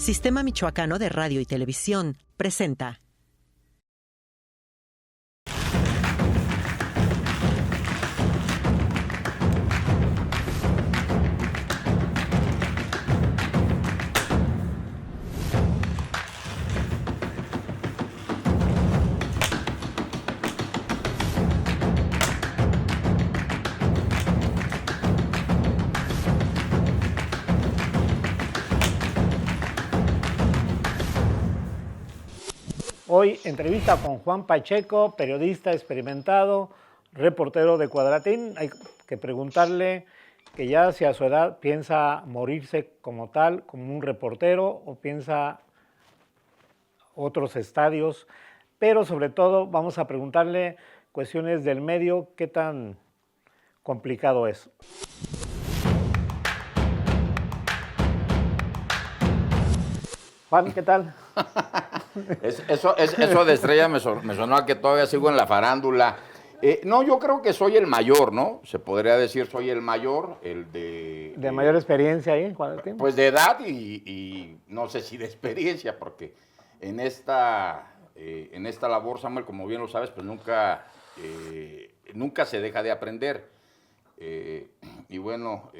Sistema Michoacano de Radio y Televisión presenta. Hoy entrevista con Juan Pacheco, periodista experimentado, reportero de Cuadratín. Hay que preguntarle que ya si a su edad piensa morirse como tal, como un reportero, o piensa otros estadios, pero sobre todo vamos a preguntarle cuestiones del medio, qué tan complicado es. Juan, ¿qué tal? Eso de estrella me sonó a que todavía sigo en la farándula. No, yo creo que soy el mayor, ¿no? Se podría decir soy el mayor, el de... ¿De mayor experiencia ahí en Cuadratín? Pues de edad y no sé si de experiencia, porque en esta labor, Samuel, como bien lo sabes, pues nunca se deja de aprender. Y bueno,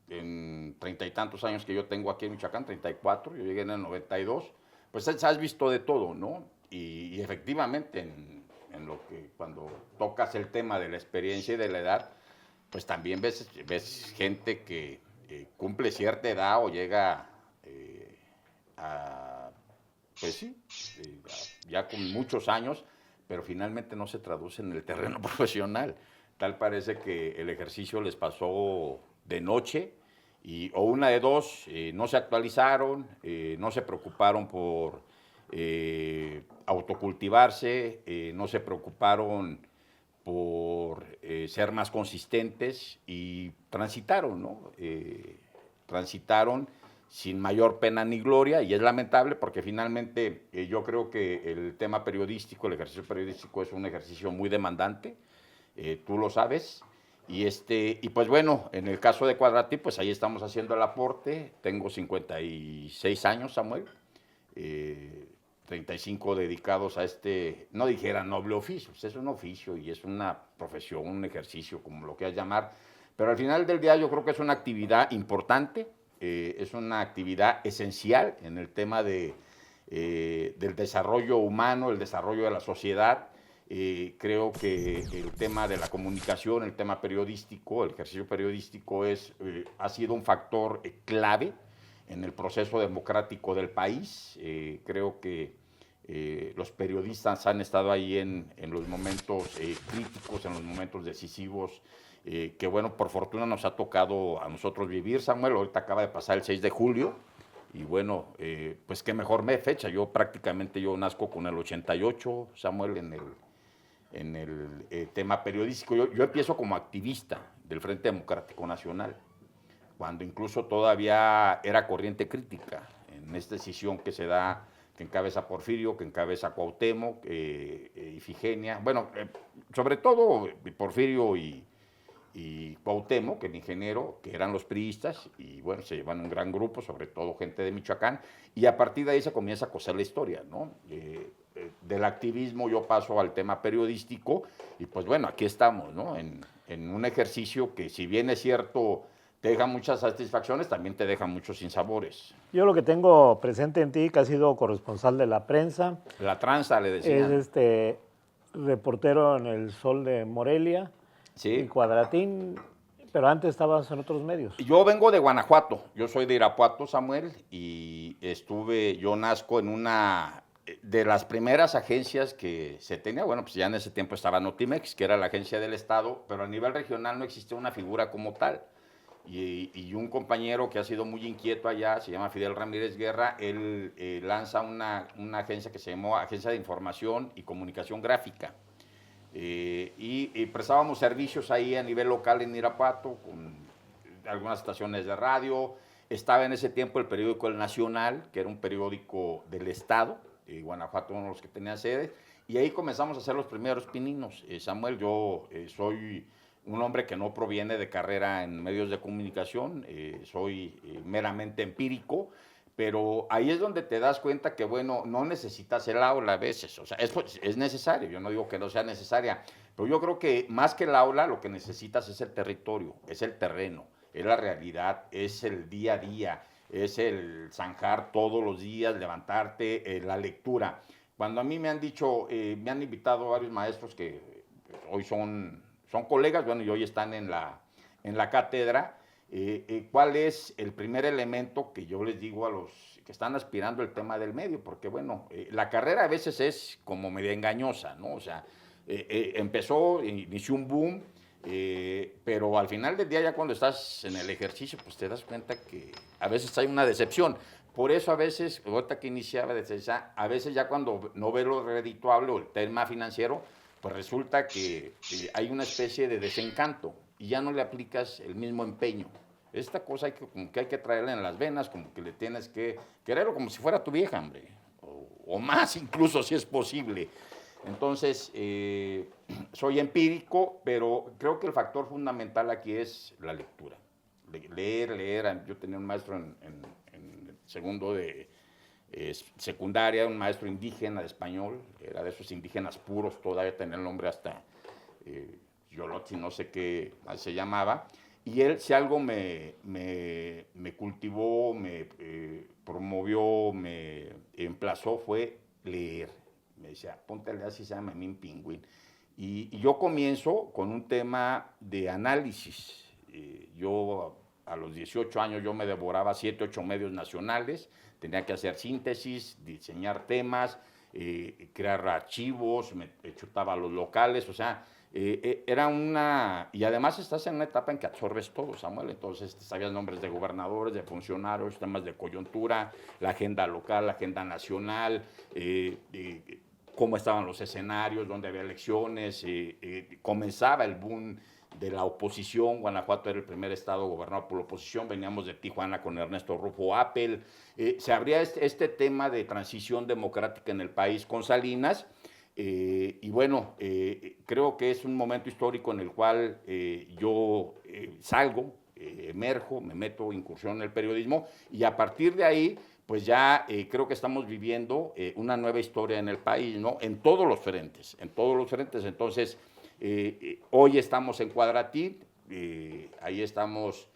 en 30 y tantos años que yo tengo aquí en Michoacán, 34, yo llegué en el 92, pues has visto de todo, ¿no? Y efectivamente, en lo que cuando tocas el tema de la experiencia y de la edad, pues también ves gente que cumple cierta edad o llega pues sí, ya con muchos años, pero finalmente no se traduce en el terreno profesional. Tal parece que el ejercicio les pasó de noche, o una de dos, no se actualizaron, no se preocuparon por autocultivarse, no se preocuparon por ser más consistentes y transitaron, ¿no? Transitaron sin mayor pena ni gloria, y es lamentable porque finalmente yo creo que el tema periodístico, el ejercicio periodístico es un ejercicio muy demandante, tú lo sabes. Y pues bueno, en el caso de Cuadratín, pues ahí estamos haciendo el aporte. Tengo 56 años, Samuel, 35 dedicados a no dijera noble oficio, pues es un oficio y es una profesión, un ejercicio, como lo quieras llamar, pero al final del día yo creo que es una actividad importante, es una actividad esencial en el tema del desarrollo humano, el desarrollo de la sociedad. Creo que el tema de la comunicación, el tema periodístico, el ejercicio periodístico ha sido un factor clave en el proceso democrático del país. Creo que los periodistas han estado ahí en los momentos críticos, en los momentos decisivos, que bueno, por fortuna nos ha tocado a nosotros vivir, Samuel. Ahorita acaba de pasar el 6 de julio, y bueno, pues qué mejor fecha. Yo nazco con el 88, Samuel, en el tema periodístico. Yo empiezo como activista del Frente Democrático Nacional, cuando incluso todavía era corriente crítica en esta decisión que se da, que encabeza Porfirio, que encabeza Cuauhtémoc, Ifigenia, bueno, sobre todo Porfirio y Cuauhtémoc, el ingeniero, que eran los priistas, y bueno, se llevan un gran grupo, sobre todo gente de Michoacán, y a partir de ahí se comienza a coser la historia, ¿no? Del activismo yo paso al tema periodístico, y pues bueno, aquí estamos, ¿no? En un ejercicio que, si bien es cierto, te deja muchas satisfacciones, también te deja muchos sinsabores. Yo lo que tengo presente en ti, que has sido corresponsal de la prensa. La tranza, le decían. Es reportero en El Sol de Morelia, sí, y Cuadratín, pero antes estabas en otros medios. Yo vengo de Guanajuato, yo soy de Irapuato, Samuel, y yo nazco en una de las primeras agencias que se tenía. Bueno, pues ya en ese tiempo estaba Notimex, que era la agencia del Estado, pero a nivel regional no existía una figura como tal. Y un compañero que ha sido muy inquieto allá, se llama Fidel Ramírez Guerra, él lanza una agencia que se llamó Agencia de Información y Comunicación Gráfica. Y prestábamos servicios ahí a nivel local en Irapuato, con algunas estaciones de radio. Estaba en ese tiempo el periódico El Nacional, que era un periódico del Estado, Guanajuato, uno de los que tenía sede, y ahí comenzamos a hacer los primeros pininos. Samuel, yo soy un hombre que no proviene de carrera en medios de comunicación, soy meramente empírico, pero ahí es donde te das cuenta que, bueno, no necesitas el aula a veces, o sea, es necesario, yo no digo que no sea necesaria, pero yo creo que más que el aula lo que necesitas es el territorio, es el terreno, es la realidad, es el día a día, es el zanjar todos los días, levantarte, la lectura. Cuando a mí me han dicho, me han invitado varios maestros que hoy son colegas, bueno, y hoy están en la cátedra, ¿cuál es el primer elemento que yo les digo a los que están aspirando el tema del medio? Porque, bueno, la carrera a veces es como medio engañosa, ¿no? O sea, inició un boom, pero al final del día, ya cuando estás en el ejercicio, pues te das cuenta que a veces hay una decepción. Por eso a veces, ahorita que iniciaba, a veces ya cuando no ves lo redituable o el tema financiero, pues resulta que hay una especie de desencanto y ya no le aplicas el mismo empeño. Esta cosa como que hay que traerla en las venas, como que le tienes que quererlo como si fuera tu vieja, hombre, o más incluso si es posible. Entonces, soy empírico, pero creo que el factor fundamental aquí es la lectura. Leer. Yo tenía un maestro en segundo de secundaria, un maestro indígena de español, era de esos indígenas puros, todavía tenía el nombre hasta Yolotzi, no sé qué se llamaba, y él, si algo me cultivó, me promovió, me emplazó, fue leer. Me decía, ponte a leer, así se llama Memín Pingüín. Y yo comienzo con un tema de análisis. Yo a los 18 años yo me devoraba 7, 8 medios nacionales, tenía que hacer síntesis, diseñar temas, crear archivos, me chutaba los locales, o sea, era una... Y además estás en una etapa en que absorbes todo, Samuel, entonces sabías nombres de gobernadores, de funcionarios, temas de coyuntura, la agenda local, la agenda nacional, cómo estaban los escenarios, dónde había elecciones, comenzaba el boom de la oposición. Guanajuato era el primer estado gobernado por la oposición, veníamos de Tijuana con Ernesto Rufo Appel, se abría este tema de transición democrática en el país con Salinas, y bueno, creo que es un momento histórico en el cual yo salgo, emerjo, me meto, incursión en el periodismo, y a partir de ahí pues ya creo que estamos viviendo una nueva historia en el país, ¿no? En todos los frentes, entonces hoy estamos en Cuadratín, ahí estamos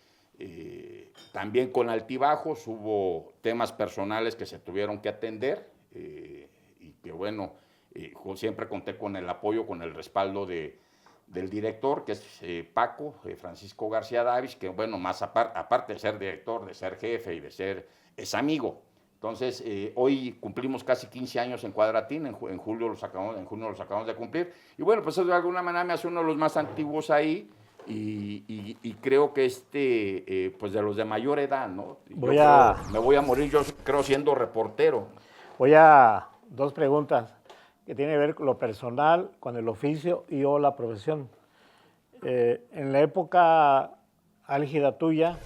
también con altibajos, hubo temas personales que se tuvieron que atender, y que bueno, siempre conté con el apoyo, con el respaldo del director, que es Paco, Francisco García Davis, que bueno, más aparte de ser director, de ser jefe y de ser, es amigo. Entonces, hoy cumplimos casi 15 años en Cuadratín, en junio los acabamos de cumplir, y bueno, pues eso de alguna manera me hace uno de los más antiguos ahí, y creo que pues de los de mayor edad, ¿no? Me voy a morir, yo creo, siendo reportero. Dos preguntas que tienen que ver con lo personal, con el oficio y o la profesión. En la época álgida tuya,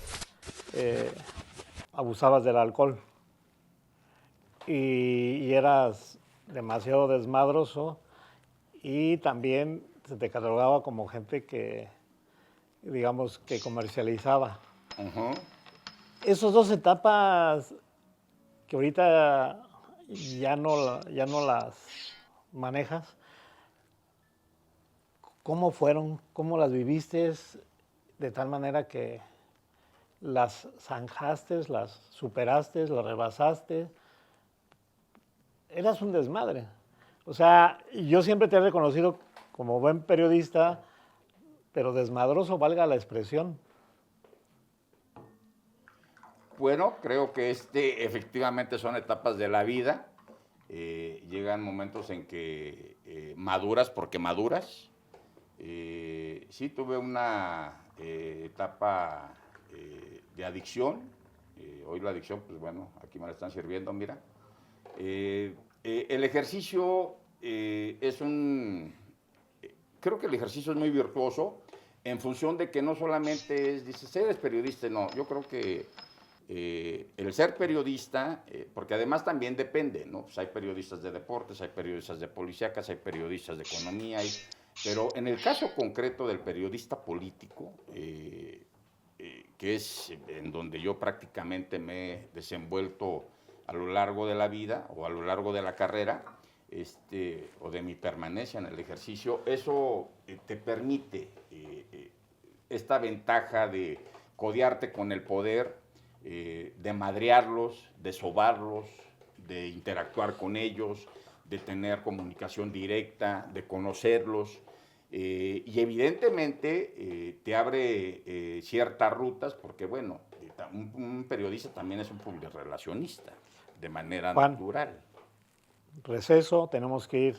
abusabas del alcohol y eras demasiado desmadroso, y también se te catalogaba como gente que, digamos, que comercializaba. Uh-huh. Esas dos etapas que ahorita ya no las manejas, ¿cómo fueron? ¿Cómo las viviste de tal manera que las zanjaste, las superaste, las rebasaste? Eras un desmadre. O sea, yo siempre te he reconocido como buen periodista, pero desmadroso, valga la expresión. Bueno, creo que efectivamente son etapas de la vida. Llegan momentos en que maduras porque maduras. Sí, tuve una etapa de adicción. Hoy la adicción, pues bueno, aquí me la están sirviendo, mira. El ejercicio creo que el ejercicio es muy virtuoso en función de que no solamente dices, eres periodista, no, yo creo que el ser periodista, porque además también depende, ¿no? Pues hay periodistas de deportes, hay periodistas de policíacas, hay periodistas de economía, pero en el caso concreto del periodista político, que es en donde yo prácticamente me he desenvuelto a lo largo de la vida o a lo largo de la carrera, o de mi permanencia en el ejercicio, eso te permite esta ventaja de codearte con el poder, de madrearlos, de sobarlos, de interactuar con ellos, de tener comunicación directa, de conocerlos. Y evidentemente te abre ciertas rutas, porque bueno, un periodista también es un publirelacionista, de manera Juan, natural. Receso, tenemos que ir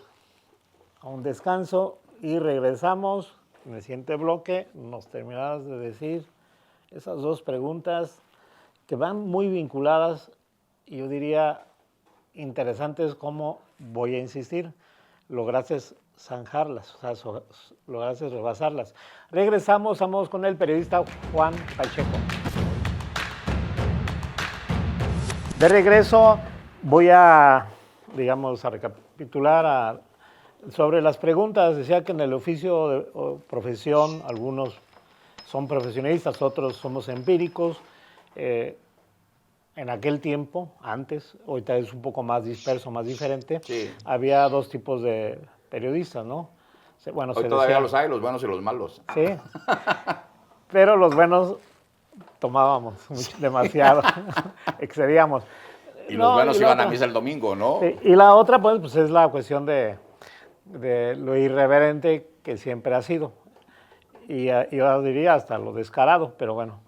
a un descanso y regresamos en el siguiente bloque. Nos terminarás de decir esas dos preguntas que van muy vinculadas y yo diría interesantes, como voy a insistir, lograste zanjarlas, o sea, lograste rebasarlas. Regresamos, vamos con el periodista Juan Pacheco. De regreso voy a, digamos, a recapitular sobre las preguntas. Decía que en el oficio o profesión algunos son profesionistas, otros somos empíricos. En aquel tiempo, antes, ahorita es un poco más disperso, más diferente, Sí. había dos tipos de periodistas, ¿no? Bueno, Hoy todavía los hay, los buenos y los malos. Sí, pero los buenos tomábamos demasiado, excedíamos. Y los buenos la iban a otra- misa el domingo, ¿no? Sí, y la otra, pues es la cuestión de lo irreverente que siempre ha sido. Y yo diría hasta lo descarado, pero bueno.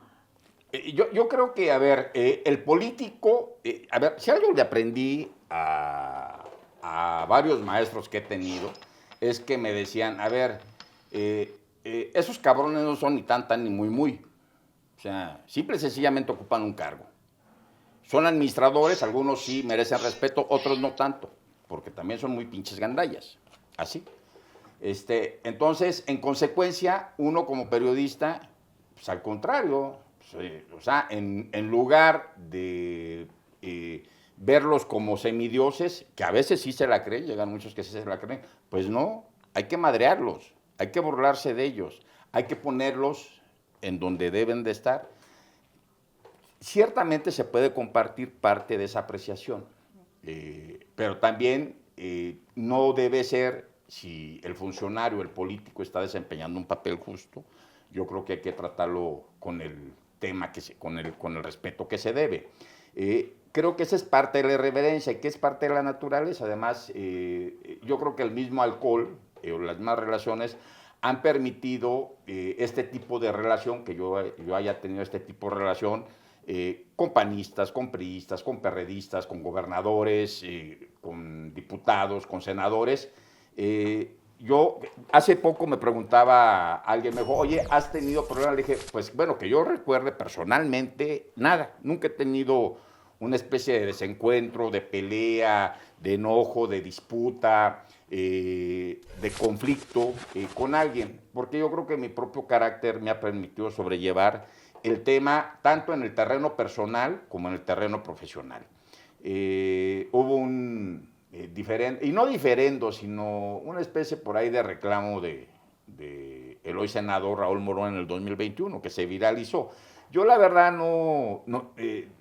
Yo creo que, a ver, el político, a ver, si algo le aprendí a varios maestros que he tenido, es que me decían, a ver, esos cabrones no son ni tan, ni muy. O sea, simple y sencillamente ocupan un cargo. Son administradores, algunos sí merecen respeto, otros no tanto, porque también son muy pinches gandallas, así. Entonces, en consecuencia, uno como periodista, pues al contrario, o sea, en lugar de verlos como semidioses, que a veces sí se la creen, llegan muchos que sí se la creen, pues no, hay que madrearlos, hay que burlarse de ellos, hay que ponerlos en donde deben de estar. Ciertamente se puede compartir parte de esa apreciación, pero también no debe ser, si el funcionario, el político está desempeñando un papel justo, yo creo que hay que tratarlo con el tema, con el respeto que se debe. Creo que esa es parte de la irreverencia y que es parte de la naturaleza. Además, yo creo que el mismo alcohol o las mismas relaciones han permitido este tipo de relación, que yo haya tenido este tipo de relación con panistas, con priistas, con perredistas, con gobernadores, con diputados, con senadores. Yo hace poco me preguntaba a alguien, me dijo, oye, ¿has tenido problemas? Le dije, pues bueno, que yo recuerde personalmente, nada, nunca he tenido una especie de desencuentro, de pelea, de enojo, de disputa, de conflicto con alguien, porque yo creo que mi propio carácter me ha permitido sobrellevar el tema tanto en el terreno personal como en el terreno profesional. Hubo un diferente, y no diferendo, sino una especie por ahí de reclamo de el hoy senador Raúl Morón en el 2021, que se viralizó. Yo la verdad no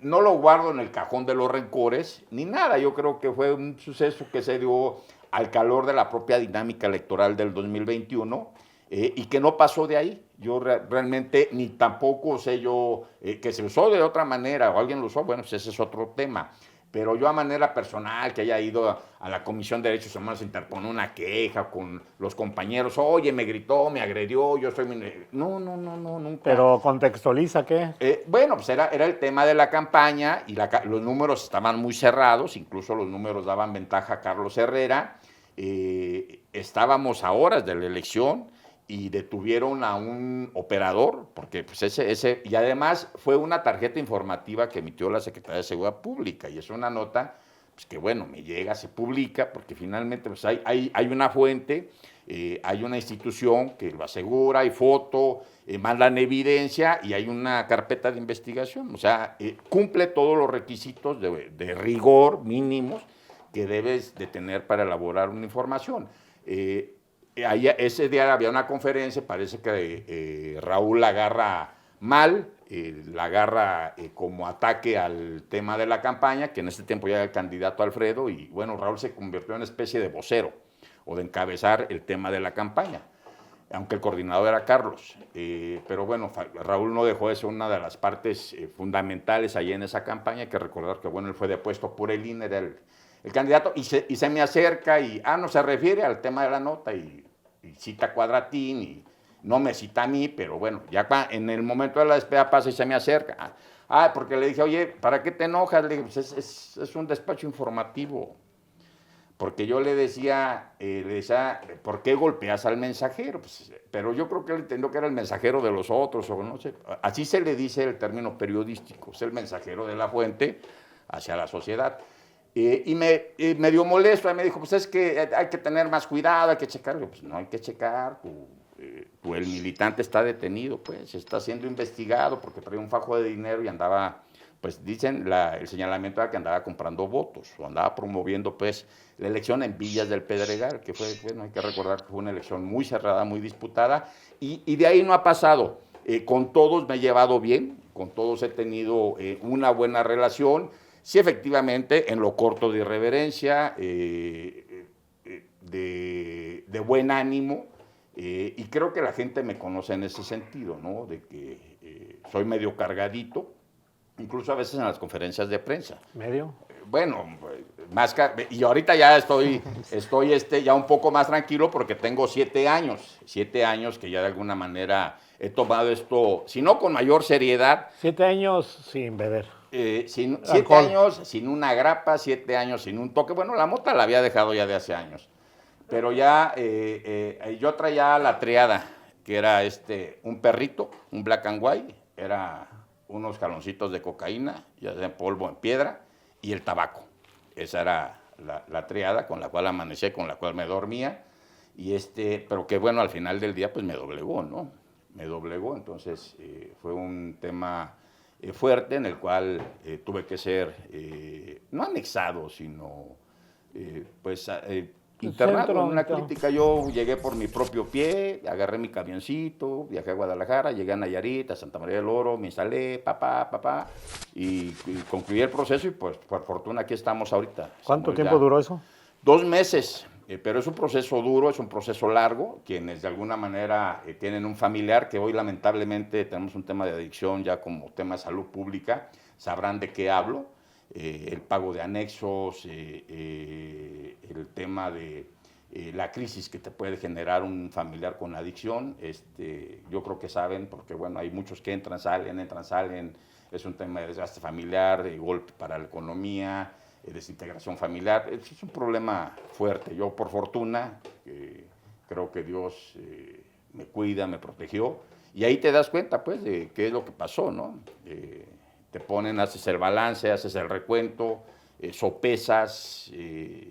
lo guardo en el cajón de los rencores, ni nada. Yo creo que fue un suceso que se dio al calor de la propia dinámica electoral del 2021 y que no pasó de ahí. Yo realmente, ni tampoco sé yo que se usó de otra manera o alguien lo usó, bueno, pues ese es otro tema. Pero yo a manera personal, que haya ido a la Comisión de Derechos Humanos, interponer una queja con los compañeros, oye, me gritó, me agredió, yo soy... No, nunca. Pero contextualiza, ¿qué? Bueno, pues era el tema de la campaña y los números estaban muy cerrados, incluso los números daban ventaja a Carlos Herrera. Estábamos a horas de la elección y detuvieron a un operador, porque pues ese, y además fue una tarjeta informativa que emitió la Secretaría de Seguridad Pública, y es una nota pues, que bueno, me llega, se publica, porque finalmente pues, hay una fuente, hay una institución que lo asegura, hay foto, mandan evidencia y hay una carpeta de investigación, o sea, cumple todos los requisitos de rigor mínimos que debes de tener para elaborar una información. Ese día había una conferencia, parece que Raúl agarra mal, la agarra como ataque al tema de la campaña, que en este tiempo ya era el candidato Alfredo, y bueno, Raúl se convirtió en una especie de vocero o de encabezar el tema de la campaña, aunque el coordinador era Carlos. Pero bueno, Raúl no dejó de ser una de las partes fundamentales ahí en esa campaña. Hay que recordar que bueno, él fue depuesto por el INE, era el candidato, y se me acerca y, no se refiere al tema de la nota y cita a Cuadratín y no me cita a mí, pero bueno, ya en el momento de la despedida pasa y se me acerca. Porque le dije, oye, ¿para qué te enojas? Le dije, pues es un despacho informativo. Porque yo le decía, ¿por qué golpeas al mensajero? Pues, pero yo creo que él entendió que era el mensajero de los otros, o no sé. Así se le dice el término periodístico, es el mensajero de la fuente hacia la sociedad. Y me dio molesto, y me dijo, pues es que hay que tener más cuidado, hay que checar. Yo, pues no hay que checar, el militante está detenido, pues, está siendo investigado porque traía un fajo de dinero y andaba, pues dicen, el señalamiento era que andaba comprando votos o andaba promoviendo, pues, la elección en Villas del Pedregal, que fue, bueno, hay que recordar que fue una elección muy cerrada, muy disputada, y de ahí no ha pasado. Con todos me he llevado bien, con todos he tenido una buena relación. Sí, efectivamente, en lo corto de irreverencia, de buen ánimo, y creo que la gente me conoce en ese sentido, ¿no? De que soy medio cargadito, incluso a veces en las conferencias de prensa. ¿Medio? Bueno, y ahorita ya estoy ya un poco más tranquilo porque tengo 7 años que ya de alguna manera he tomado esto, si no con mayor seriedad. 7 años sin beber. 7 años sin una grapa, 7 años sin un toque. Bueno, la mota la había dejado ya de hace años. Pero ya yo traía la triada, que era un perrito, un black and white, era unos jaloncitos de cocaína, ya sea en polvo, en piedra, y el tabaco. Esa era la triada con la cual amanecía, con la cual me dormía, pero que bueno, al final del día pues me doblegó, ¿no? Me doblegó, entonces fue un tema fuerte en el cual tuve que ser, no anexado, sino internado en una clínica. Yo llegué por mi propio pie, agarré mi camioncito, viajé a Guadalajara, llegué a Nayarit, a Santa María del Oro, me instalé, y concluí el proceso y pues por fortuna aquí estamos ahorita. ¿Cuánto tiempo duró eso? 2 meses, pero es un proceso duro, es un proceso largo. Quienes de alguna manera tienen un familiar, que hoy lamentablemente tenemos un tema de adicción ya como tema de salud pública, sabrán de qué hablo. El pago de anexos, el tema de la crisis que te puede generar un familiar con adicción, yo creo que saben, porque bueno, hay muchos que entran, salen, es un tema de desgaste familiar, de golpe para la economía, desintegración familiar, es un problema fuerte. Yo por fortuna, creo que Dios me cuida, me protegió, y ahí te das cuenta pues de qué es lo que pasó, ¿no? Te ponen, haces el balance, haces el recuento, sopesas,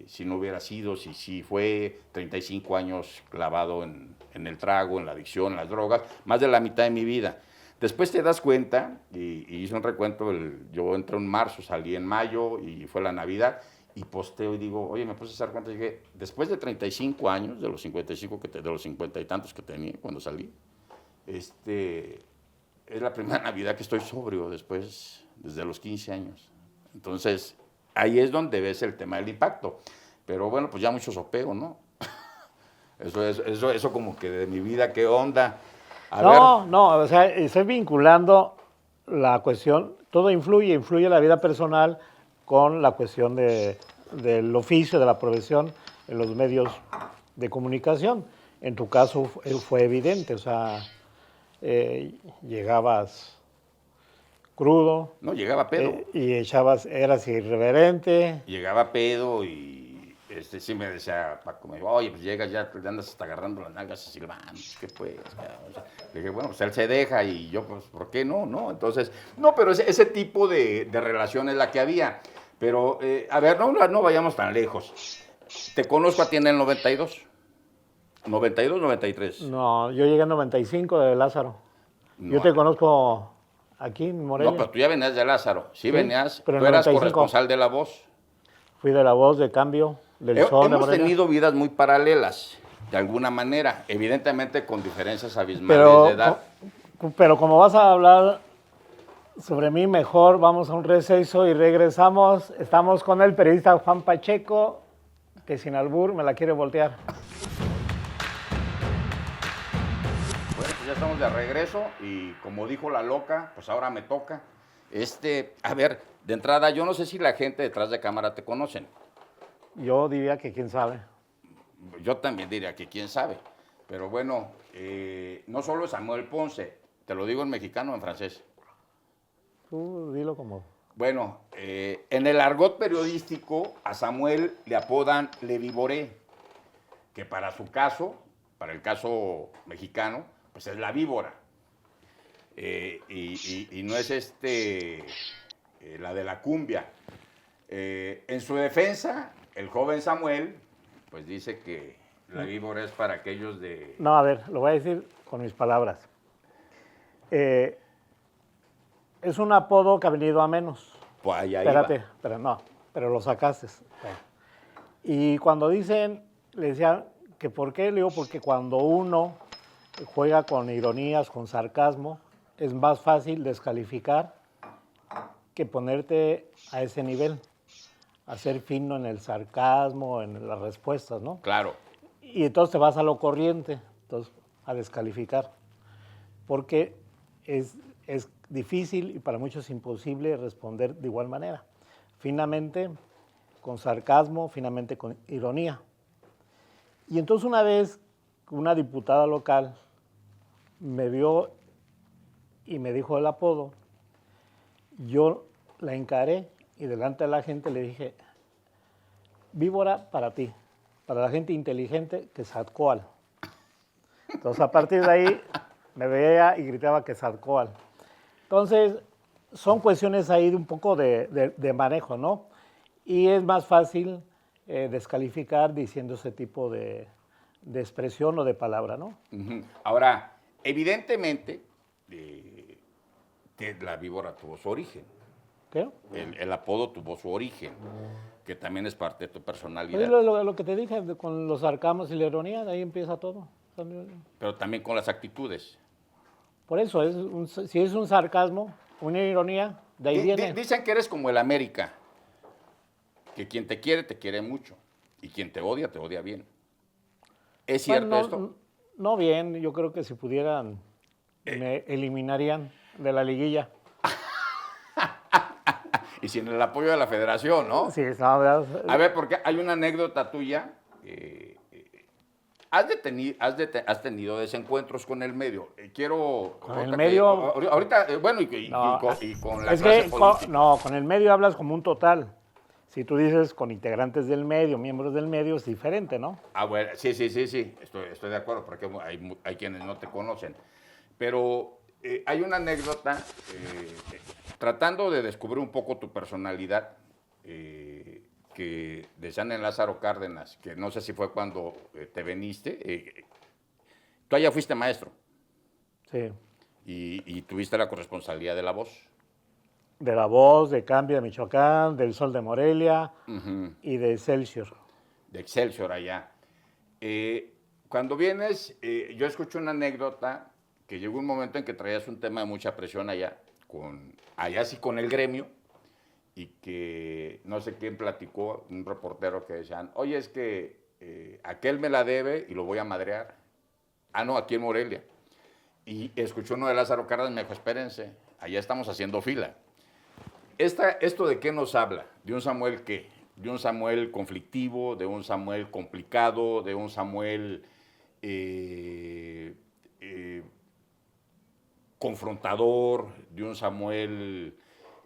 si no hubiera sido, si sí fue 35 años clavado en el trago, en la adicción, en las drogas, más de la mitad de mi vida. Después te das cuenta, y hice un recuento, yo entré en marzo, salí en mayo, y fue la Navidad, y posteo y digo, oye, me puse a dar cuenta, y dije, después de 35 años, de los 55, de los 50 y tantos que tenía cuando salí, es la primera Navidad que estoy sobrio desde los 15 años. Entonces, ahí es donde ves el tema del impacto. Pero bueno, pues ya mucho sopeo, ¿no? Eso como que de mi vida, ¿qué onda? No, o sea, estoy vinculando la cuestión, todo influye la vida personal con la cuestión del oficio, de la profesión en los medios de comunicación. En tu caso fue evidente, o sea, llegabas crudo. No, llegaba pedo. Y eras irreverente. Llegaba pedo y sí me decía Paco, me dijo, oye, pues llegas ya, te andas hasta agarrando las nalgas y silbando, ¿qué pues? O sea, le dije, bueno, pues él se deja y yo, pues, ¿por qué no? Entonces, no, pero ese tipo de relación es la que había. Pero, a ver, no vayamos tan lejos. Te conozco a ti en el 92. 92, 93. No, yo llegué en 95 de Lázaro. No, yo te conozco aquí en Morelia. No, pero tú ya venías de Lázaro. Sí, venías, pero tú eras corresponsal de La Voz. Fui de La Voz, de Cambio, del Sol de Morelia. Hemos tenido vidas muy paralelas, de alguna manera, evidentemente con diferencias abismales de edad. Pero como vas a hablar sobre mí, mejor vamos a un receso y regresamos. Estamos con el periodista Juan Pacheco, que sin albur me la quiere voltear. Bueno, pues ya estamos de regreso y como dijo la loca, pues ahora me toca. A ver, de entrada, yo no sé si la gente detrás de cámara te conocen. Yo diría que quién sabe. Yo también diría que quién sabe. Pero bueno, no solo es Samuel Ponce, te lo digo en mexicano o en francés. Tú dilo como... Bueno, en el argot periodístico a Samuel le apodan Le Víboré, que para su caso, para el caso mexicano, pues es la víbora. Y no es la de la cumbia. En su defensa, el joven Samuel, pues dice que la víbora es para aquellos de... No, a ver, lo voy a decir con mis palabras. Es un apodo que ha venido a menos. Pues allá Espérate, iba. pero lo sacaste. Y cuando dicen, le decían que por qué, le digo porque cuando uno juega con ironías, con sarcasmo, es más fácil descalificar que ponerte a ese nivel, a ser fino en el sarcasmo, en las respuestas, ¿no? Claro. Y entonces te vas a lo corriente, entonces a descalificar, porque es difícil y para muchos imposible responder de igual manera, finamente con sarcasmo, finamente con ironía. Y entonces una vez una diputada local me vio y me dijo el apodo, yo la encaré y delante de la gente le dije, víbora para ti, para la gente inteligente, Quetzalcóatl. Entonces a partir de ahí me veía y gritaba Quetzalcóatl. Entonces son cuestiones ahí de un poco de manejo, ¿no? Y es más fácil descalificar diciendo ese tipo de expresión o de palabra, ¿no? Uh-huh. Ahora, evidentemente, que la víbora tuvo su origen. ¿Qué? El apodo tuvo su origen, que también es parte de tu personalidad. Pues lo que te dije, con los sarcasmos y la ironía, de ahí empieza todo. Pero también con las actitudes. Por eso, si es un sarcasmo, una ironía, de ahí viene. Dicen que eres como el América, que quien te quiere mucho, y quien te odia bien. ¿Es cierto Bueno, esto? No bien, yo creo que si pudieran, me eliminarían de la liguilla. Y sin el apoyo de la federación, ¿no? Sí, no, ¿verdad? A ver, porque hay una anécdota tuya. Has tenido desencuentros con el medio. Quiero... Con el medio... ahorita, bueno, y con la clase política. No, con el medio hablas como un total. Si tú dices con integrantes del medio, miembros del medio, es diferente, ¿no? Ah, bueno, sí. Estoy de acuerdo, porque hay quienes no te conocen. Pero hay una anécdota, tratando de descubrir un poco tu personalidad, que decían en Lázaro Cárdenas, que no sé si fue cuando te veniste, tú allá fuiste maestro. Sí. Y tuviste la corresponsabilidad de La Voz. De La Voz, de Cambio de Michoacán, del Sol de Morelia Uh-huh. y de Excelsior. De Excelsior allá. Cuando vienes, yo escucho una anécdota que llegó un momento en que traías un tema de mucha presión allá sí con el gremio, y que no sé quién platicó, un reportero que decían, oye, es que aquel me la debe y lo voy a madrear. Ah, no, aquí en Morelia. Y escuchó uno de Lázaro Cárdenas y me dijo, espérense, allá estamos haciendo fila. ¿Esto de qué nos habla? ¿De un Samuel qué? ¿De un Samuel conflictivo, de un Samuel complicado, de un Samuel confrontador, de un Samuel...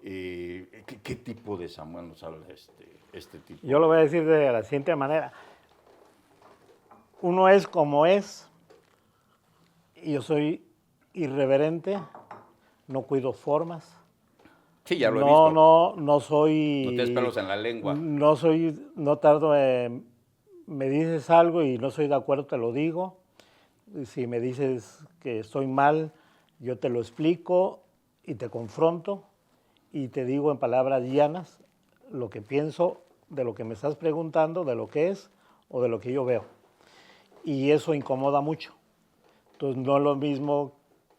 ¿qué tipo de Samuel nos habla este tipo? Yo lo voy a decir de la siguiente manera. Uno es como es, y yo soy irreverente, no cuido formas. Sí, ya lo he visto. No soy... No tienes pelos en la lengua. No tardo me dices algo y no soy de acuerdo, te lo digo. Si me dices que estoy mal, yo te lo explico y te confronto y te digo en palabras llanas lo que pienso de lo que me estás preguntando, de lo que es o de lo que yo veo. Y eso incomoda mucho. Entonces no es lo mismo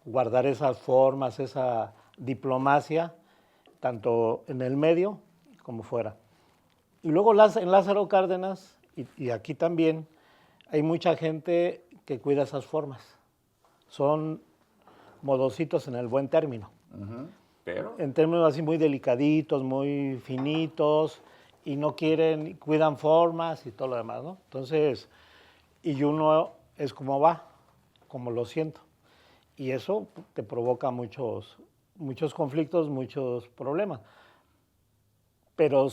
guardar esas formas, esa diplomacia, tanto en el medio como fuera. Y luego en Lázaro Cárdenas, y aquí también, hay mucha gente que cuida esas formas. Son modositos en el buen término. Pero En términos así muy delicaditos, muy finitos, y no quieren, cuidan formas y todo lo demás, ¿no? Entonces, y uno es como va, como lo siento. Y eso te provoca muchos conflictos, muchos problemas. Pero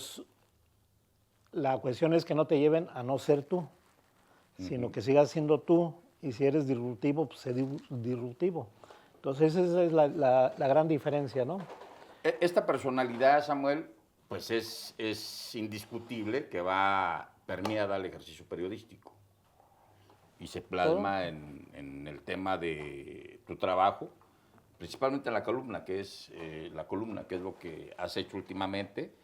la cuestión es que no te lleven a no ser tú, sino que sigas siendo tú, y si eres disruptivo, pues sé disruptivo. Entonces esa es la gran diferencia, ¿no? esta personalidad, Samuel, pues es indiscutible que va permeada al ejercicio periodístico y se plasma en el tema de tu trabajo, principalmente en la columna, que es lo que has hecho últimamente.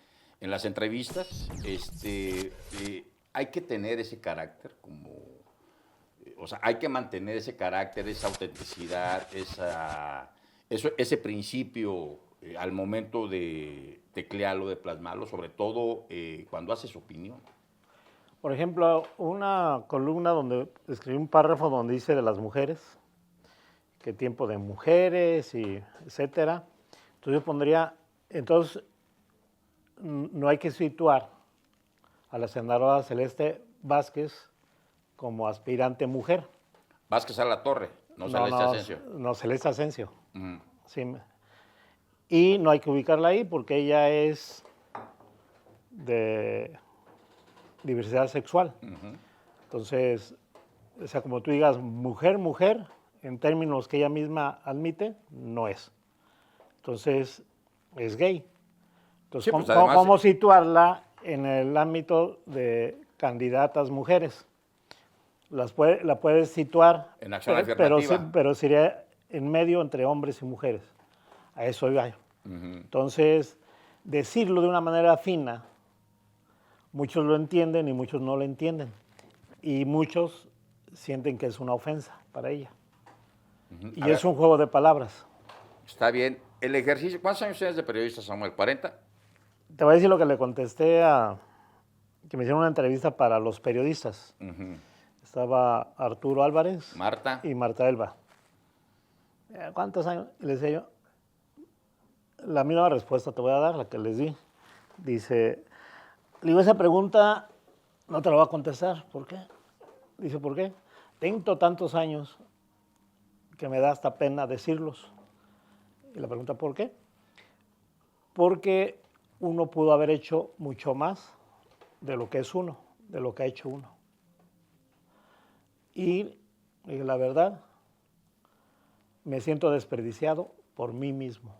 En las entrevistas, hay que tener ese carácter o sea, hay que mantener ese carácter, esa autenticidad, ese principio al momento de teclearlo, de plasmarlo, sobre todo cuando haces opinión. Por ejemplo, una columna donde escribí un párrafo donde dice de las mujeres, que tiempo de mujeres y etcétera. Entonces yo pondría, entonces no hay que situar a la senadora Celeste Vázquez como aspirante mujer. Vázquez a la Torre, no Celeste Asensio. No, Celeste Asensio. Sí. Y no hay que ubicarla ahí porque ella es de diversidad sexual. Entonces, o sea, como tú digas, mujer, en términos que ella misma admite, no es. Entonces, es gay. Entonces, Sí, pues, ¿cómo situarla en el ámbito de candidatas mujeres? La puedes situar, en acción afirmativa. pero sería en medio entre hombres y mujeres. A eso iba. Entonces, decirlo de una manera fina, muchos lo entienden y muchos no lo entienden. Y muchos sienten que es una ofensa para ella. Y es un juego de palabras. Está bien. El ejercicio, ¿cuántos años tienes de periodista, Samuel? ¿40? Te voy a decir lo que le contesté que me hicieron una entrevista para los periodistas. Estaba Arturo Álvarez Marta y Marta Elba. ¿Cuántos años? Les decía yo, la misma respuesta te voy a dar, la que les di. Dice, le digo, esa pregunta no te la voy a contestar. ¿Por qué? Dice, ¿por qué? Tengo tantos años que me da hasta pena decirlos. Y la pregunta, ¿por qué? Porque uno pudo haber hecho mucho más de lo que es uno, de lo que ha hecho uno. Y la verdad, me siento desperdiciado por mí mismo.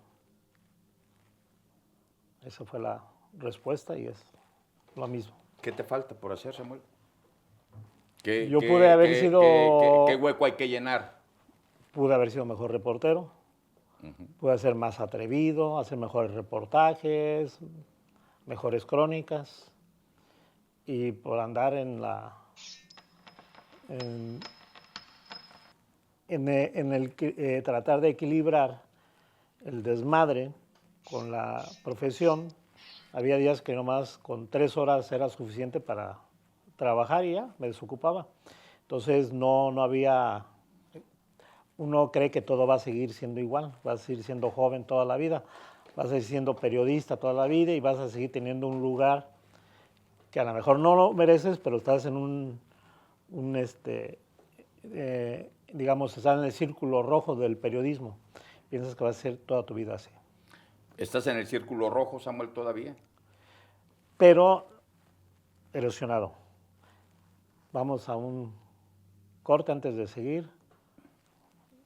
Esa fue la respuesta y es lo mismo. ¿Qué te falta por hacer, Samuel? Yo pude haber sido... ¿Qué hueco hay que llenar? Pude haber sido mejor reportero, pude ser más atrevido, hacer mejores reportajes, mejores crónicas, y por andar en el tratar de equilibrar el desmadre con la profesión, había días que nomás con 3 horas era suficiente para trabajar y ya me desocupaba. Entonces no había... Uno cree que todo va a seguir siendo igual, vas a seguir siendo joven toda la vida, vas a seguir siendo periodista toda la vida y vas a seguir teniendo un lugar que a lo mejor no lo mereces, pero estás en digamos, estás en el círculo rojo del periodismo. Piensas que va a ser toda tu vida así. ¿Estás en el círculo rojo, Samuel, todavía? Pero erosionado. Vamos a un corte antes de seguir.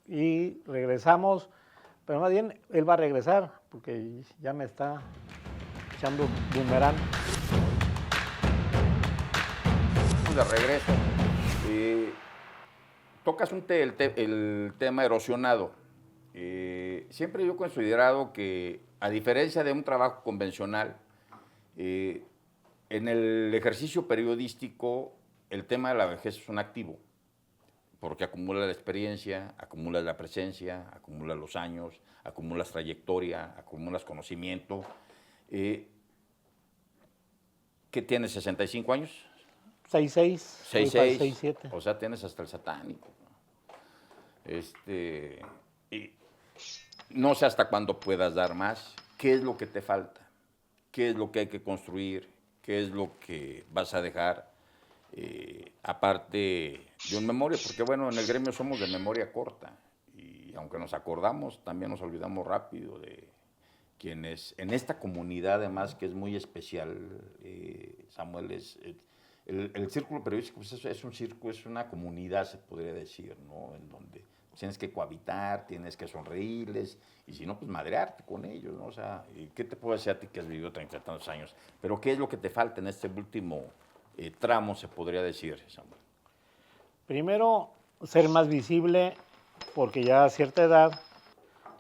Y regresamos, pero más bien él va a regresar porque ya me está echando boomerang. De regreso, tocas el tema erosionado. Siempre yo he considerado que, a diferencia de un trabajo convencional, en el ejercicio periodístico el tema de la vejez es un activo. porque acumulas la experiencia, acumulas la presencia, acumulas los años, acumulas trayectoria, acumulas conocimiento. ¿Qué tienes, 65 años? 6'6", 6'6", 6'7". o sea, tienes hasta el satánico. Y no sé hasta cuándo puedas dar más. ¿Qué es lo que te falta? ¿Qué es lo que hay que construir? ¿Qué es lo que vas a dejar? Aparte de un memoria, porque bueno, en el gremio somos de memoria corta y aunque nos acordamos, también nos olvidamos rápido de quienes en esta comunidad, además, que es muy especial, Samuel, el círculo periodístico pues es un círculo, es una comunidad, se podría decir, ¿no? En donde tienes que cohabitar, tienes que sonreírles, y si no, pues madrearte con ellos, ¿no? O sea, ¿qué te puedo decir a ti que has vivido 30 y tantos años? Pero ¿qué es lo que te falta en este último tramo, se podría decir, Samuel? Primero, ser más visible, porque ya a cierta edad,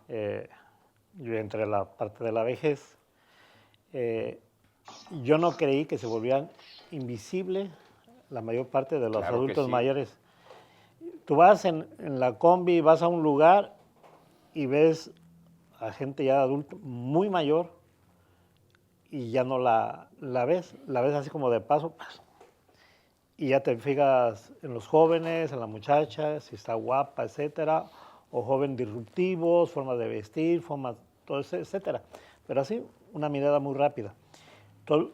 yo entré a la parte de la vejez, yo no creí que se volvieran invisibles la mayor parte de los Claro que adultos sí. mayores. Tú vas en la combi, vas a un lugar y ves a gente ya adulta muy mayor y ya no la ves así como de paso, y ya te fijas en los jóvenes, en la muchacha, si está guapa, etcétera, o joven disruptivos, formas de vestir, formas, todo eso, etcétera. Pero así, una mirada muy rápida. Entonces,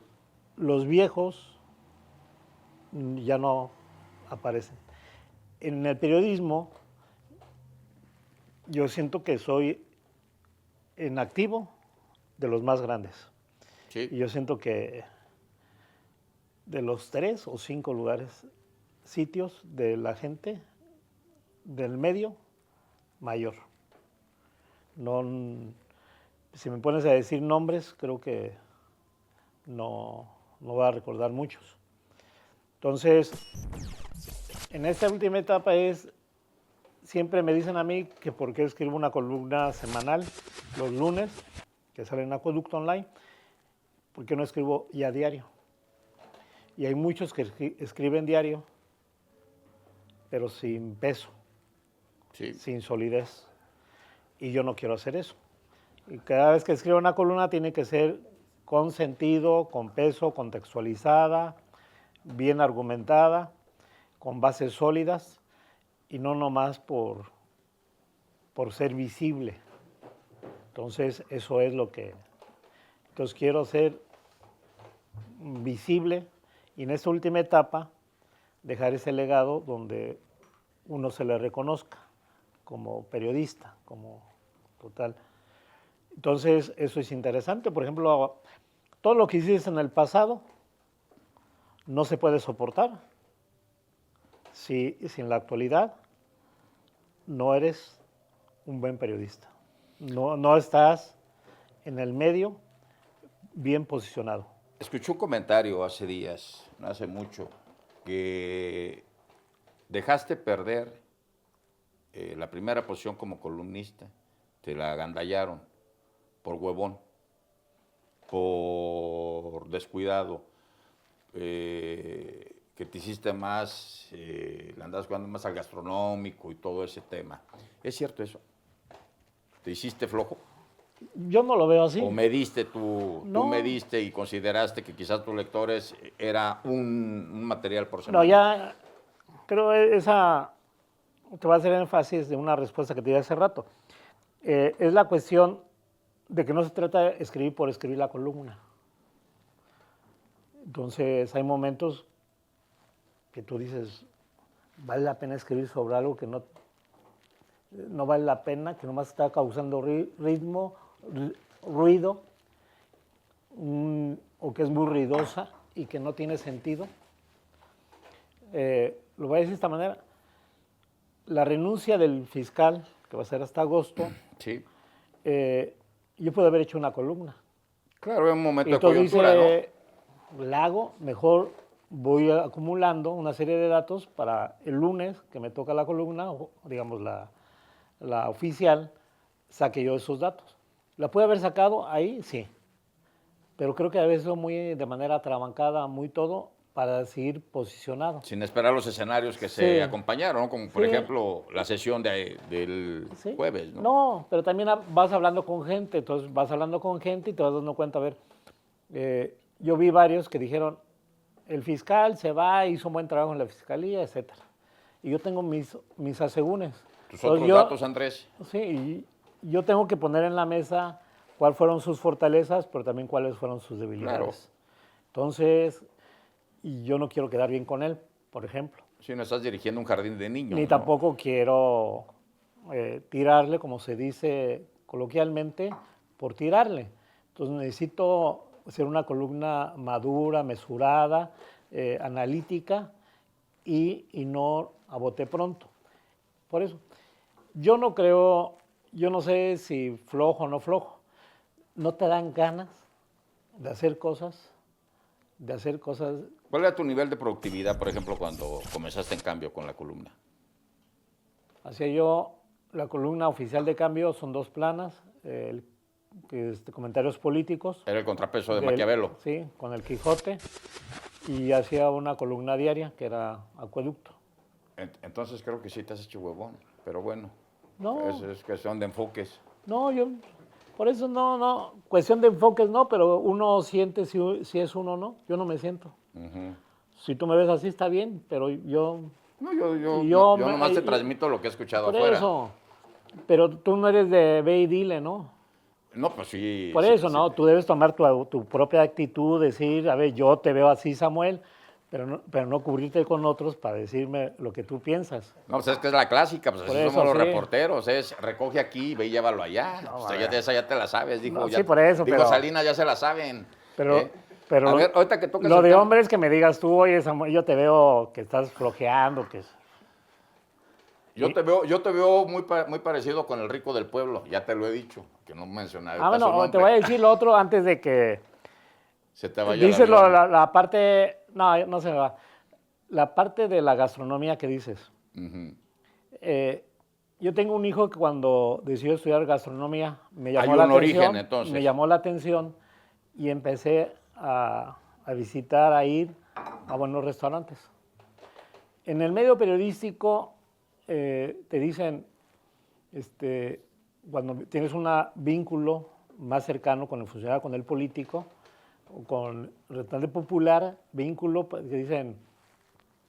los viejos ya no aparecen. En el periodismo, yo siento que soy en activo de los más grandes. Sí. Y yo siento que de los 3 o 5 lugares, sitios de la gente del medio mayor. No, si me pones a decir nombres, creo que no voy a recordar muchos. Entonces, en esta última etapa siempre me dicen a mí que por qué escribo una columna semanal los lunes, que sale en Acueducto Online, ¿por qué no escribo ya diario? Y hay muchos que escriben diario, pero sin peso, Sí. sin solidez. Y yo no quiero hacer eso. Y cada vez que escribo una columna tiene que ser con sentido, con peso, contextualizada, bien argumentada, con bases sólidas y no nomás por ser visible. Entonces, eso es lo que... Entonces, quiero ser visible y en esta última etapa dejar ese legado donde uno se le reconozca como periodista, como total. Entonces, eso es interesante. Por ejemplo, todo lo que hiciste en el pasado no se puede soportar si en la actualidad no eres un buen periodista. No estás en el medio bien posicionado. Escuché un comentario hace días, no hace mucho, que dejaste perder la primera posición como columnista, te la agandallaron por huevón, por descuidado, que te hiciste más, le andabas jugando más al gastronómico y todo ese tema. ¿Es cierto eso? ¿Te hiciste flojo? Yo no lo veo así. ¿O mediste tú No. mediste y consideraste que quizás tus lectores era un material por semana? No, ya creo esa, te voy a hacer énfasis de una respuesta que te di hace rato. Es la cuestión de que no se trata de escribir por escribir la columna. Entonces hay momentos que tú dices, vale la pena escribir sobre algo que no vale la pena, que nomás está causando ruido, o que es muy ruidosa y que no tiene sentido. Lo voy a decir de esta manera, la renuncia del fiscal, que va a ser hasta agosto, Sí. Yo puedo haber hecho una columna. Claro, es un momento Entonces de coyuntura, dice, la hago, mejor voy acumulando una serie de datos para el lunes que me toca la columna, o digamos la oficial, saque yo esos datos. ¿La puede haber sacado ahí? Sí. Pero creo que a veces muy de manera atrabancada, muy todo, para seguir posicionado. Sin esperar los escenarios que Sí. se acompañaron, ¿no? Como por Sí. ejemplo la sesión del Sí. jueves, ¿no? No, pero también vas hablando con gente, entonces vas hablando con gente y te vas dando cuenta, a ver, yo vi varios que dijeron, el fiscal se va, hizo un buen trabajo en la fiscalía, etcétera. Y yo tengo mis asegúnes. Tus Entonces, otros datos, Andrés. Sí, y yo tengo que poner en la mesa cuáles fueron sus fortalezas, pero también cuáles fueron sus debilidades. Claro. Entonces, y yo no quiero quedar bien con él, por ejemplo. Si no estás dirigiendo un jardín de niños. Ni ¿no? tampoco quiero tirarle, como se dice coloquialmente, por tirarle. Entonces necesito ser una columna madura, mesurada, analítica y no a bote pronto. Por eso, yo no creo, yo no sé si flojo o no flojo. ¿No te dan ganas de hacer cosas? ¿Cuál era tu nivel de productividad, por ejemplo, cuando comenzaste en Cambio con la columna? Hacía yo la columna oficial de Cambio, son 2 planas, comentarios políticos. Era el contrapeso de Maquiavelo. Sí, con el Quijote. Y hacía una columna diaria, que era Acueducto. Entonces creo que sí te has hecho huevón, pero bueno, No, es cuestión de enfoques. no, por eso no, cuestión de enfoques no, pero uno siente si es uno o no, yo no me siento. Ujú. Si tú me ves así está bien, pero yo... No, yo yo nomás te transmito lo que he escuchado Por afuera. eso, pero tú no eres de ve y dile, ¿no? No, pues sí. Por sí, eso, sí. ¿no? Tú debes tomar tu propia actitud, decir, a ver, yo te veo así, Samuel, pero no cubrirte con otros para decirme lo que tú piensas. No, pues es que es la clásica, pues Por así eso, somos los sí. reporteros, es recoge aquí, ve y llévalo allá. No, O a sea, ver. esa ya te la sabes, dijo. No, ya, sí, por eso, dijo pero- Salinas, ya se la saben. Pero, ¿eh? pero A ver, ahorita que tocas lo el de tema- hombres que me digas tú, oye, Samuel, yo te veo que estás flojeando, que... Yo te veo muy parecido con el rico del pueblo, ya te lo he dicho, que no mencionaba Ah, ahorita su bueno, te nombre. voy a decir lo otro antes de que... Se te vaya el Dices avión. la parte... No, no se me va. La parte de la gastronomía que dices. Ujú. Yo tengo un hijo que cuando decidió estudiar gastronomía me llamó Hay la un atención. origen, entonces. Me llamó la atención y empecé a visitar, a ir a buenos restaurantes. En el medio periodístico te dicen, cuando tienes un vínculo más cercano con el funcionario, con el político, o con el restaurante popular, vínculo, pues, que dicen,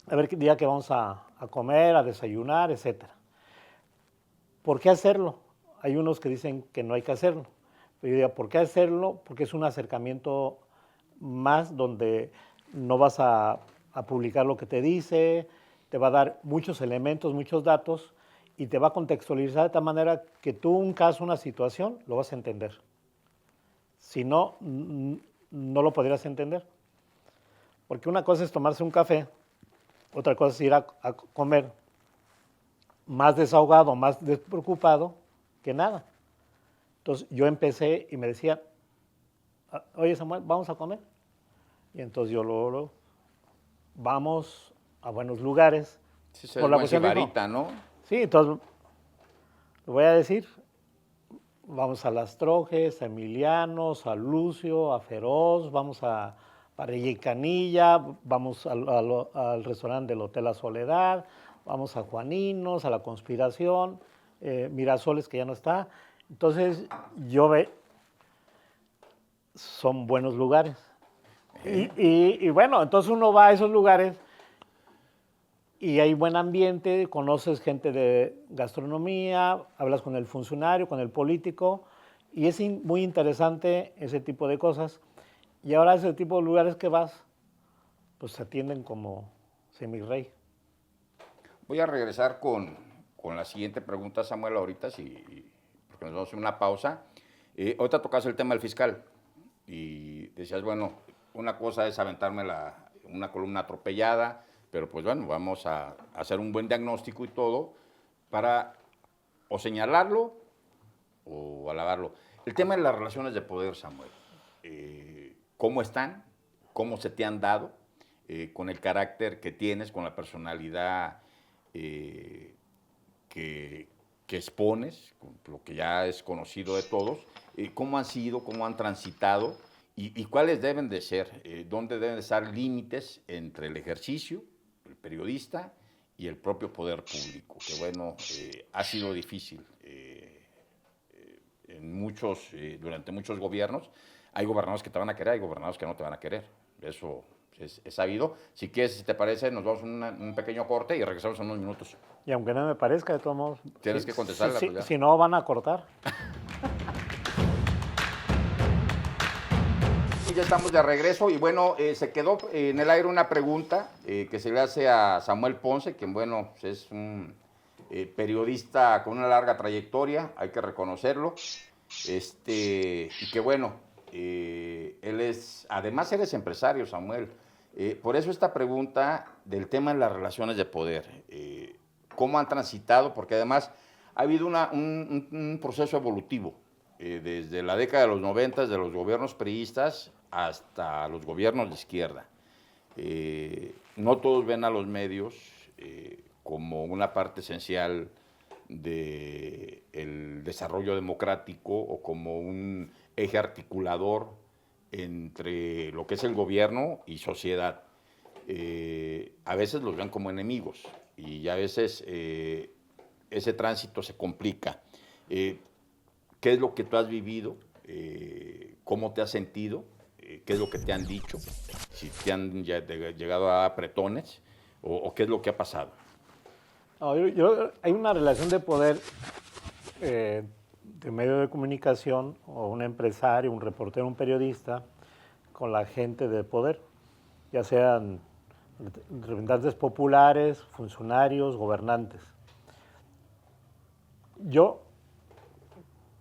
a ver qué día que vamos a comer, a desayunar, etcétera. ¿Por qué hacerlo? Hay unos que dicen que no hay que hacerlo. Pero yo diría, ¿por qué hacerlo? Porque es un acercamiento más donde no vas a publicar lo que te dice, te va a dar muchos elementos, muchos datos y te va a contextualizar de tal manera que tú un caso, una situación, lo vas a entender. Si no, no lo podrías entender. Porque una cosa es tomarse un café, otra cosa es ir a comer más desahogado, más despreocupado que nada. Entonces yo empecé y me decían, oye Samuel, ¿vamos a comer? Y entonces yo luego vamos a buenos lugares. Sí, se Por es la buen cuestión dijo, sibarita, ¿no? Sí, entonces lo voy a decir, vamos a Las Trojes, a Emilianos, a Lucio, a Feroz, vamos a Parrilla y Canilla, vamos al restaurante del Hotel La Soledad, vamos a Juaninos, a La Conspiración, Mirasoles, que ya no está. Entonces, son buenos lugares. Y bueno, entonces uno va a esos lugares y hay buen ambiente, conoces gente de gastronomía, hablas con el funcionario, con el político, y es muy interesante ese tipo de cosas. Y ahora ese tipo de lugares que vas, pues se atienden como semirrey. Voy a regresar con la siguiente pregunta, Samuel, ahorita, porque nos vamos a hacer una pausa. Ahorita tocas el tema del fiscal y decías, bueno, una cosa es aventarme una columna atropellada, pero pues bueno, vamos a hacer un buen diagnóstico y todo para o señalarlo o alabarlo. El tema de las relaciones de poder, Samuel, ¿cómo están? ¿Cómo se te han dado? Con el carácter que tienes, con la personalidad que expones, con lo que ya es conocido de todos, ¿cómo han sido, cómo han transitado ¿Y cuáles deben de ser? ¿Dónde deben de estar límites entre el ejercicio, el periodista y el propio poder público? Que bueno, ha sido difícil durante muchos gobiernos. Hay gobernadores que te van a querer, hay gobernadores que no te van a querer. Eso es sabido. Si quieres, si te parece, nos vamos a un pequeño corte y regresamos en unos minutos. Y aunque no me parezca, de todos modos... Tienes que contestarla. Si, Pues ya. si no, van a cortar. Y ya estamos de regreso y bueno, se quedó en el aire una pregunta que se le hace a Samuel Ponce, quien bueno, es un periodista con una larga trayectoria, hay que reconocerlo, y que bueno, además eres empresario, Samuel. Por eso esta pregunta del tema de las relaciones de poder, cómo han transitado, porque además ha habido un proceso evolutivo, desde la década de los 90, de los gobiernos priistas hasta los gobiernos de izquierda. No todos ven a los medios como una parte esencial del desarrollo democrático o como un eje articulador entre lo que es el gobierno y sociedad. A veces los ven como enemigos y a veces ese tránsito se complica. ¿Qué es lo que tú has vivido? ¿Cómo te has sentido? ¿Qué es lo que te han dicho? Si te han llegado a apretones o qué es lo que ha pasado. No, hay una relación de poder de medio de comunicación o un empresario, un reportero, un periodista con la gente de poder, ya sean representantes populares, funcionarios, gobernantes. Yo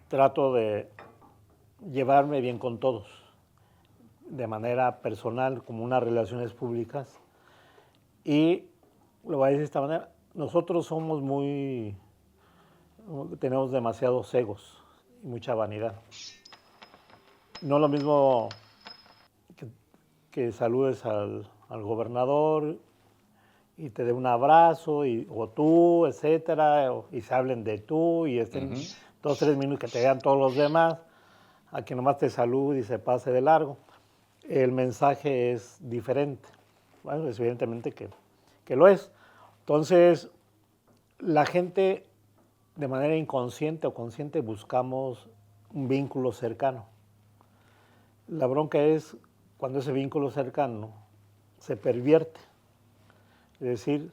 trato de llevarme bien con todos, de manera personal, como unas relaciones públicas. Y lo voy a decir de esta manera, nosotros tenemos demasiados egos y mucha vanidad. No es lo mismo que saludes al gobernador y te dé un abrazo, o tú, etcétera, y se hablen de tú, y estén 2 o 3 minutos que te vean todos los demás, a que nomás te salude y se pase de largo. El mensaje es diferente. Bueno, es evidentemente que lo es. Entonces, la gente, de manera inconsciente o consciente, buscamos un vínculo cercano. La bronca es cuando ese vínculo cercano se pervierte. Es decir,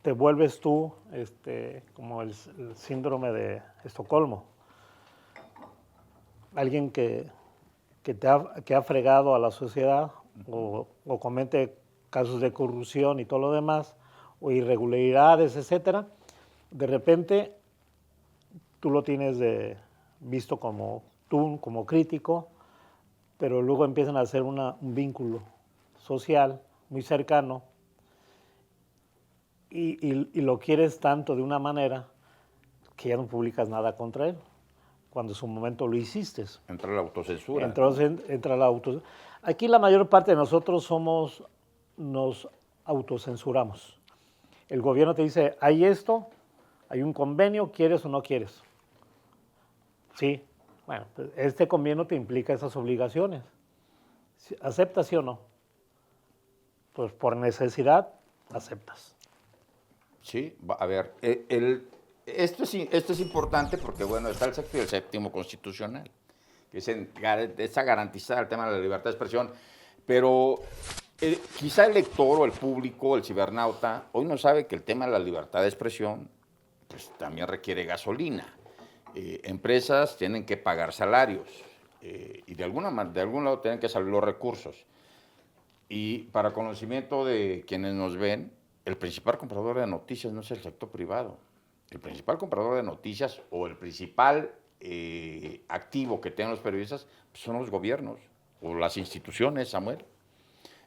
te vuelves tú como el síndrome de Estocolmo. Alguien que ha fregado a la sociedad o comete casos de corrupción y todo lo demás, o irregularidades, etcétera, de repente tú lo tienes visto como crítico, pero luego empiezan a hacer un vínculo social muy cercano y lo quieres tanto de una manera que ya no publicas nada contra él, cuando en su momento lo hiciste. Entra la autocensura. Entonces entra la autocensura. Aquí la mayor parte de nosotros nos autocensuramos. El gobierno te dice, hay esto, hay un convenio, ¿quieres o no quieres? Sí. Bueno, pues este convenio te implica esas obligaciones. ¿Aceptas sí o no? Pues por necesidad, aceptas. Sí, a ver, esto es importante porque, bueno, está el 6º y el 7º constitucional, que está garantizada el tema de la libertad de expresión, pero quizá el lector o el público, el cibernauta, hoy no sabe que el tema de la libertad de expresión pues, también requiere gasolina. Empresas tienen que pagar salarios y de algún lado tienen que salir los recursos. Y para conocimiento de quienes nos ven, el principal comprador de noticias no es el sector privado. El principal comprador de noticias o el principal activo que tienen los periodistas pues son los gobiernos o las instituciones, Samuel.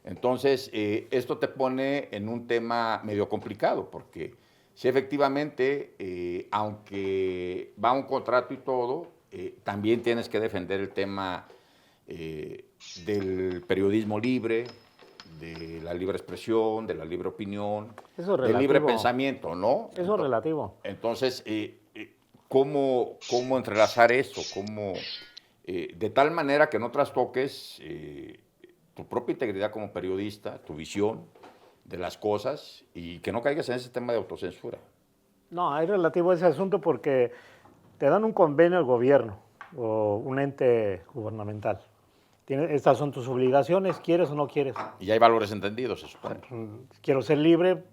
Entonces, esto te pone en un tema medio complicado, porque si efectivamente, aunque va un contrato y todo, también tienes que defender el tema del periodismo libre, de la libre expresión, de la libre opinión, del libre pensamiento, ¿no? Eso es relativo. Entonces, ¿cómo entrelazar eso? ¿Cómo de tal manera que no trastoques tu propia integridad como periodista, tu visión de las cosas y que no caigas en ese tema de autocensura. No, es relativo a ese asunto porque te dan un convenio al gobierno o un ente gubernamental. Estas son tus obligaciones, quieres o no quieres. Y hay valores entendidos, se supone. Quiero ser libre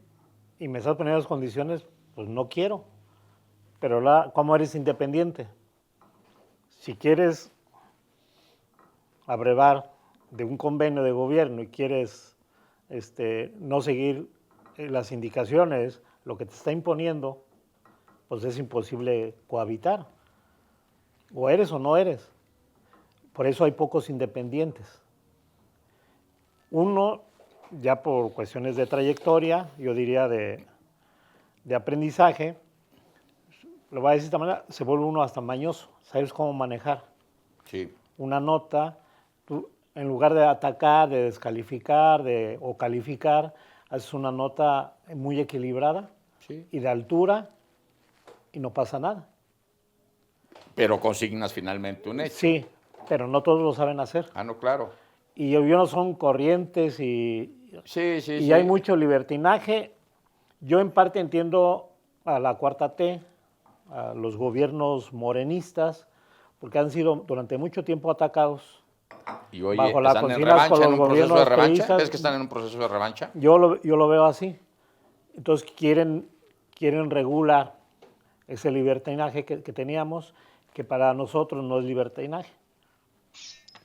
y me estás poniendo las condiciones, pues no quiero. Pero ¿cómo eres independiente? Si quieres abrevar de un convenio de gobierno y quieres no seguir las indicaciones, lo que te está imponiendo, pues es imposible cohabitar. O eres o no eres. Por eso hay pocos independientes. Uno, ya por cuestiones de trayectoria, yo diría de aprendizaje, lo voy a decir de esta manera, se vuelve uno hasta mañoso, sabes cómo manejar. Sí. Una nota, tú, en lugar de atacar, de descalificar o calificar, haces una nota muy equilibrada Sí. y de altura y no pasa nada. Pero consignas finalmente un hecho. Sí, pero no todos lo saben hacer. Ah, no, claro. Y no son corrientes y Sí. hay mucho libertinaje. Yo en parte entiendo a la Cuarta T, a los gobiernos morenistas, porque han sido durante mucho tiempo atacados. Y oye, bajo las ¿están en consignas revancha, con en los un proceso de gobiernos revancha? priistas. ¿Ves que están en un proceso de revancha? Yo lo veo así. Entonces quieren regular ese libertinaje que teníamos, que para nosotros no es libertinaje.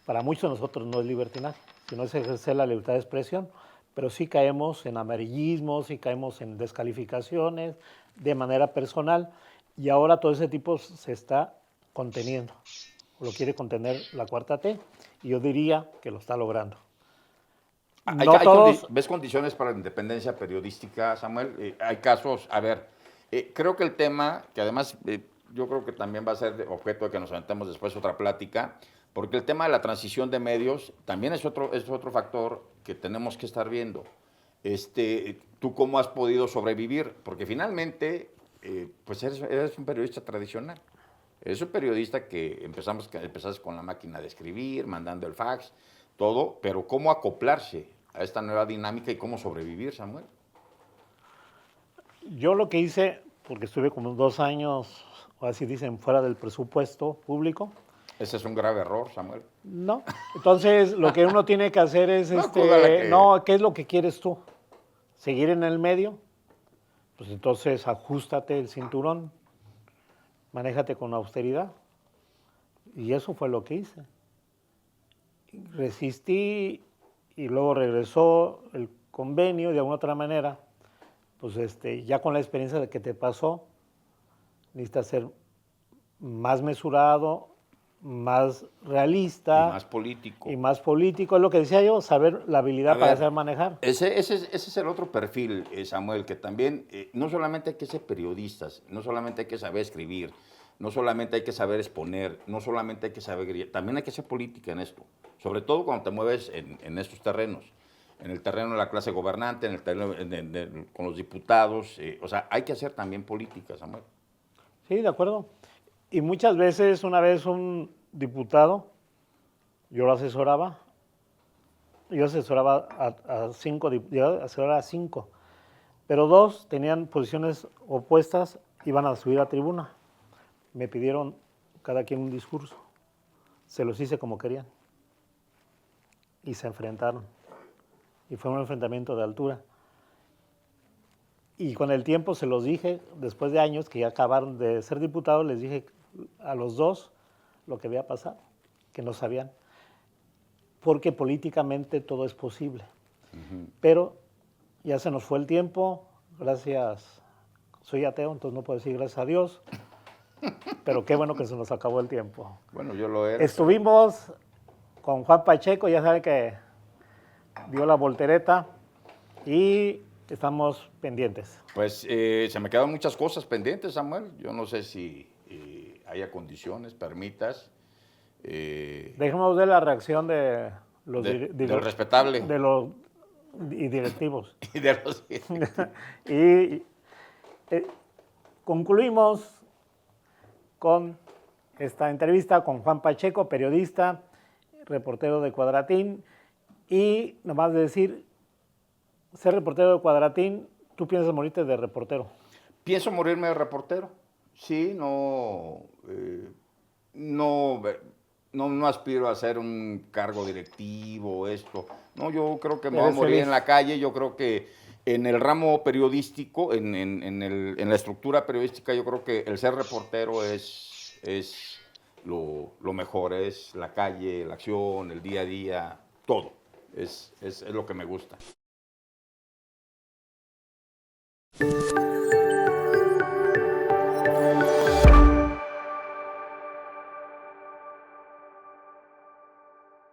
Para muchos de nosotros no es libertinaje, sino es ejercer la libertad de expresión, pero sí caemos en amarillismos, sí caemos en descalificaciones de manera personal, y ahora todo ese tipo se está conteniendo. Lo quiere contener la Cuarta T, y yo diría que lo está logrando. ¿Ves condiciones para la independencia periodística, Samuel? Hay casos, a ver, creo que el tema, que además yo creo que también va a ser objeto de que nos aventemos después otra plática, porque el tema de la transición de medios también es otro factor que tenemos que estar viendo. ¿Tú cómo has podido sobrevivir? Porque finalmente, pues eres un periodista tradicional. Eres un periodista que empezaste con la máquina de escribir, mandando el fax, todo, pero ¿cómo acoplarse a esta nueva dinámica y cómo sobrevivir, Samuel? Yo lo que hice, porque estuve como 2 años, o así dicen, fuera del presupuesto público. Ese es un grave error, Samuel. No. Entonces, lo que uno tiene que hacer es, ¿qué es lo que quieres tú? ¿Seguir en el medio? Pues entonces ajústate el cinturón, manéjate con austeridad. Y eso fue lo que hice. Resistí y luego regresó el convenio de alguna otra manera. Pues ya con la experiencia de que te pasó, necesitas ser más mesurado, más realista. Y más político. Es lo que decía yo, saber la habilidad para saber manejar. Ese es el otro perfil, Samuel, que también no solamente hay que ser periodistas, no solamente hay que saber escribir, no solamente hay que saber exponer, no solamente hay que saber, también hay que ser política en esto, sobre todo cuando te mueves en estos terrenos, en el terreno de la clase gobernante, en el terreno con los diputados, o sea, hay que hacer también política, Samuel. Sí, de acuerdo. Y muchas veces, una vez un diputado, yo lo asesoraba, a 5, pero 2 tenían posiciones opuestas, iban a subir a tribuna. Me pidieron cada quien un discurso, se los hice como querían y se enfrentaron. Y fue un enfrentamiento de altura. Y con el tiempo se los dije, después de años que ya acabaron de ser diputados, les dije a los 2 lo que había pasado, que no sabían. Porque políticamente todo es posible. Pero ya se nos fue el tiempo, gracias, soy ateo, entonces no puedo decir gracias a Dios, pero qué bueno que se nos acabó el tiempo. Bueno, yo lo era. Estuvimos con Juan Pacheco, ya sabe que dio la voltereta y estamos pendientes. Pues se me quedan muchas cosas pendientes, Samuel. Yo no sé si haya condiciones, permitas. Dejemos de la reacción de los del respetable. De los directivos. Y de los y concluimos con esta entrevista con Juan Pacheco, periodista, reportero de Cuadratín. Y nomás de decir, ser reportero de Cuadratín, ¿tú piensas morirte de reportero? Pienso morirme de reportero. Sí, no aspiro a ser un cargo directivo, esto. No, yo creo que me voy a morir en la calle. Yo creo que en el ramo periodístico, en la estructura periodística, yo creo que el ser reportero es lo mejor. Es la calle, la acción, el día a día, todo. Es lo que me gusta.